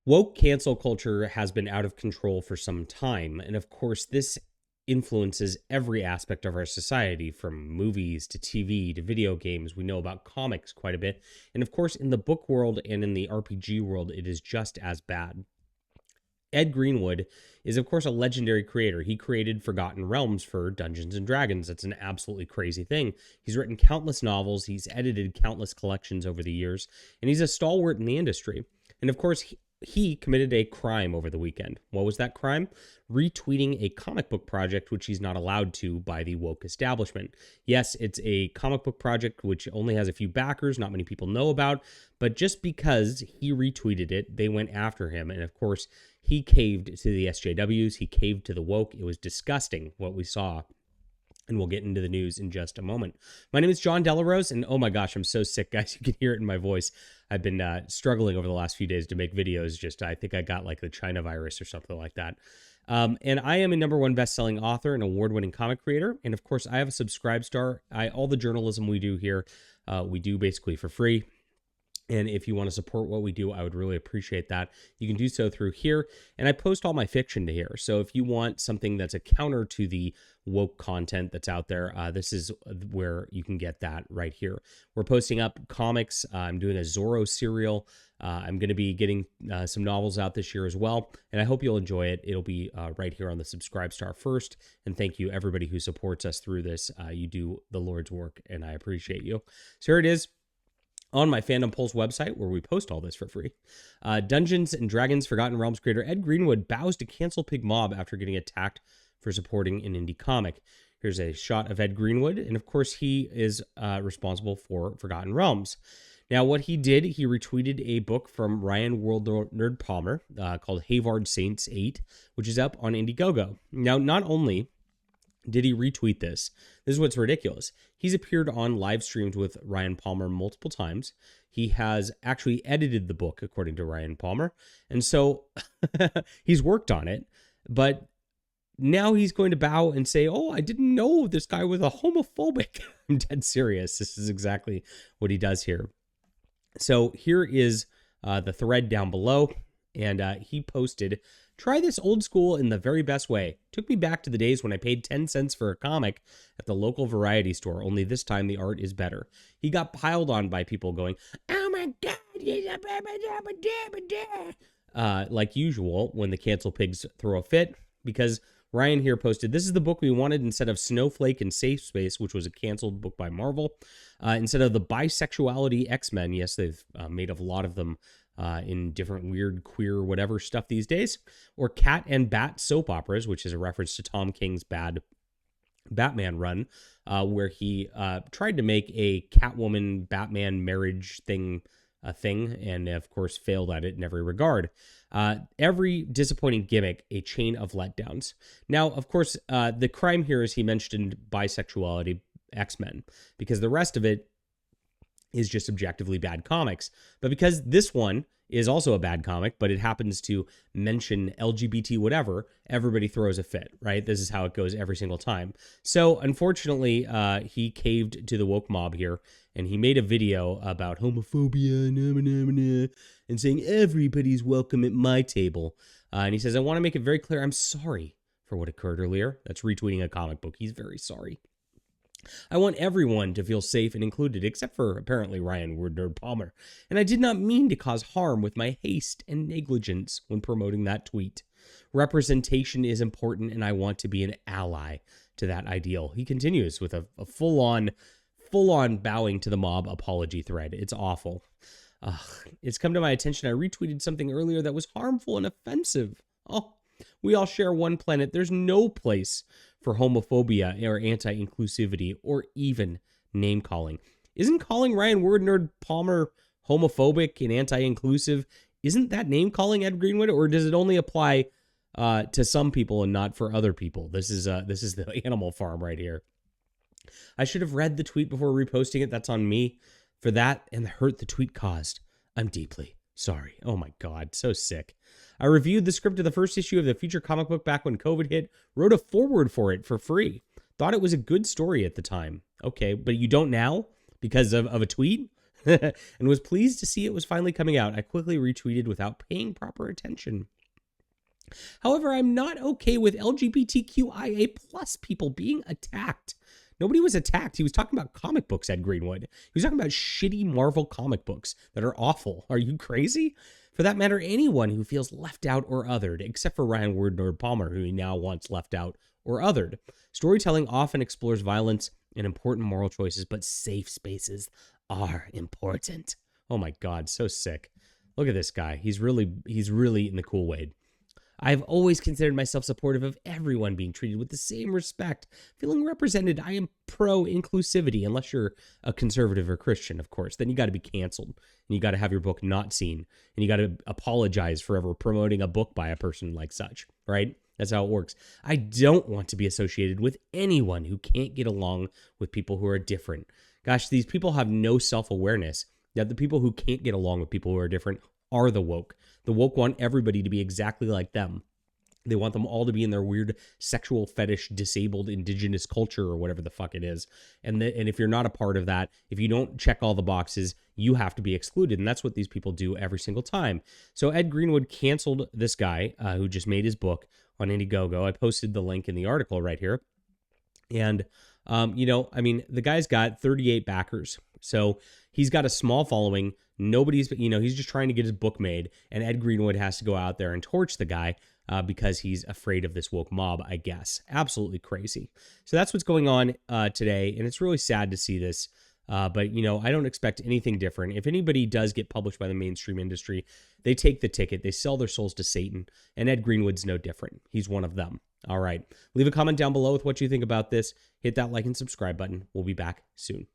Woke cancel culture has been out of control for some time. And of course, this influences every aspect of our society, from movies to TV to video games. We know about comics quite a bit. And of course, in the book world and in the RPG world, it is just as bad. Ed Greenwood is, of course, a legendary creator. He created Forgotten Realms for Dungeons and Dragons. That's an absolutely crazy thing. He's written countless novels, he's edited countless collections over the years, and he's a stalwart in the industry. And of course, he committed a crime over the weekend. What was that crime? Retweeting a comic book project, which he's not allowed to by the woke establishment. Yes, it's a comic book project which only has a few backers, not many people know about, but just because he retweeted it, they went after him. And of course, he caved to the SJWs, he caved to the woke. It was disgusting what we saw. And we'll get into the news in just a moment. My name is John DeLaRose, and oh my gosh, I'm so sick, guys. You can hear it in my voice. I've been struggling over the last few days to make videos. I think I got like the China virus or something like that. And I am a #1 best-selling author and award-winning comic creator. And of course, I have a Subscribestar. All the journalism we do here, we do basically for free. And if you want to support what we do, I would really appreciate that. You can do so through here. And I post all my fiction to here. So if you want something that's a counter to the woke content that's out there, this is where you can get that right here. We're posting up comics. I'm doing a Zorro serial. I'm going to be getting some novels out this year as well. And I hope you'll enjoy it. It'll be right here on the Subscribestar first. And thank you, everybody who supports us through this. You do the Lord's work, and I appreciate you. So here it is. On my Fandom Pulse website, where we post all this for free. Dungeons and Dragons Forgotten Realms creator Ed Greenwood bows to cancel Pig Mob after getting attacked for supporting an indie comic. Here's a shot of Ed Greenwood, and of course he is responsible for Forgotten Realms. Now, what he did, he retweeted a book from Ryan World Nerd Palmer called Havard Saints 8, which is up on Indiegogo. Now, not only did he retweet this is what's ridiculous. He's appeared on live streams with Ryan Palmer multiple times. He has actually edited the book, according to Ryan Palmer. And so he's worked on it. But now he's going to bow and say, oh, I didn't know this guy was a homophobic. I'm dead serious. This is exactly what he does here. So here is the thread down below. And he posted, try this old school in the very best way. Took me back to the days when I paid 10 cents for a comic at the local variety store, only this time the art is better. He got piled on by people going, oh my God, like usual when the cancel pigs throw a fit, because Ryan here posted, this is the book we wanted instead of Snowflake and Safe Space, which was a canceled book by Marvel. Instead of the bisexuality X-Men, yes, they've made a lot of them in different weird, queer, whatever stuff these days, or Cat and Bat soap operas, which is a reference to Tom King's bad Batman run, where he tried to make a Catwoman Batman marriage thing a thing, and of course failed at it in every regard. Every disappointing gimmick, a chain of letdowns. Now, of course, the crime here is he mentioned bisexuality X-Men, because the rest of it is just objectively bad comics. But because this one is also a bad comic, but it happens to mention LGBT whatever, everybody throws a fit, right? This is how it goes every single time. So unfortunately, he caved to the woke mob here, and he made a video about homophobia and saying everybody's welcome at my table. And he says, I want to make it very clear, I'm sorry for what occurred earlier. That's retweeting a comic book. He's very sorry. I want everyone to feel safe and included, except for apparently Ryan Nerd Palmer. And I did not mean to cause harm with my haste and negligence when promoting that tweet. Representation is important, and I want to be an ally to that ideal. He continues with a full-on bowing to the mob apology thread. It's awful. It's come to my attention I retweeted something earlier that was harmful and offensive. Oh, we all share one planet. There's no place for homophobia or anti-inclusivity or even name-calling. Isn't calling Ryan Nerd Palmer homophobic and anti-inclusive, isn't that name-calling, Ed Greenwood, or does it only apply to some people and not for other people? This is the Animal Farm right here. I should have read the tweet before reposting it. That's on me. For that and the hurt the tweet caused, I'm deeply sorry. Oh my God, so sick. I reviewed the script of the first issue of the feature comic book back when COVID hit, wrote a foreword for it for free. Thought it was a good story at the time. Okay, but you don't now because of a tweet? and was pleased to see it was finally coming out. I quickly retweeted without paying proper attention. However, I'm not okay with LGBTQIA plus people being attacked. Nobody was attacked. He was talking about comic books at Greenwood. He was talking about shitty Marvel comic books that are awful. Are you crazy? For that matter, anyone who feels left out or othered, except for Ryan Woodward-Palmer, who he now wants left out or othered. Storytelling often explores violence and important moral choices, but safe spaces are important. Oh my God, so sick. Look at this guy. He's really in the cool way. I've always considered myself supportive of everyone being treated with the same respect, feeling represented. I am pro-inclusivity, unless you're a conservative or Christian, of course. Then you got to be canceled, and you got to have your book not seen, and you got to apologize for ever promoting a book by a person like such, right? That's how it works. I don't want to be associated with anyone who can't get along with people who are different. Gosh, these people have no self-awareness that the people who can't get along with people who are different are the woke. The woke want everybody to be exactly like them. They want them all to be in their weird sexual fetish, disabled, indigenous culture or whatever the fuck it is. And if you're not a part of that, if you don't check all the boxes, you have to be excluded. And that's what these people do every single time. So Ed Greenwood canceled this guy who just made his book on Indiegogo. I posted the link in the article right here. And, the guy's got 38 backers. So he's got a small following. Nobody's, he's just trying to get his book made. And Ed Greenwood has to go out there and torch the guy because he's afraid of this woke mob, I guess. Absolutely crazy. So that's what's going on today. And it's really sad to see this. But I don't expect anything different. If anybody does get published by the mainstream industry, they take the ticket. They sell their souls to Satan. And Ed Greenwood's no different. He's one of them. All right. Leave a comment down below with what you think about this. Hit that like and subscribe button. We'll be back soon.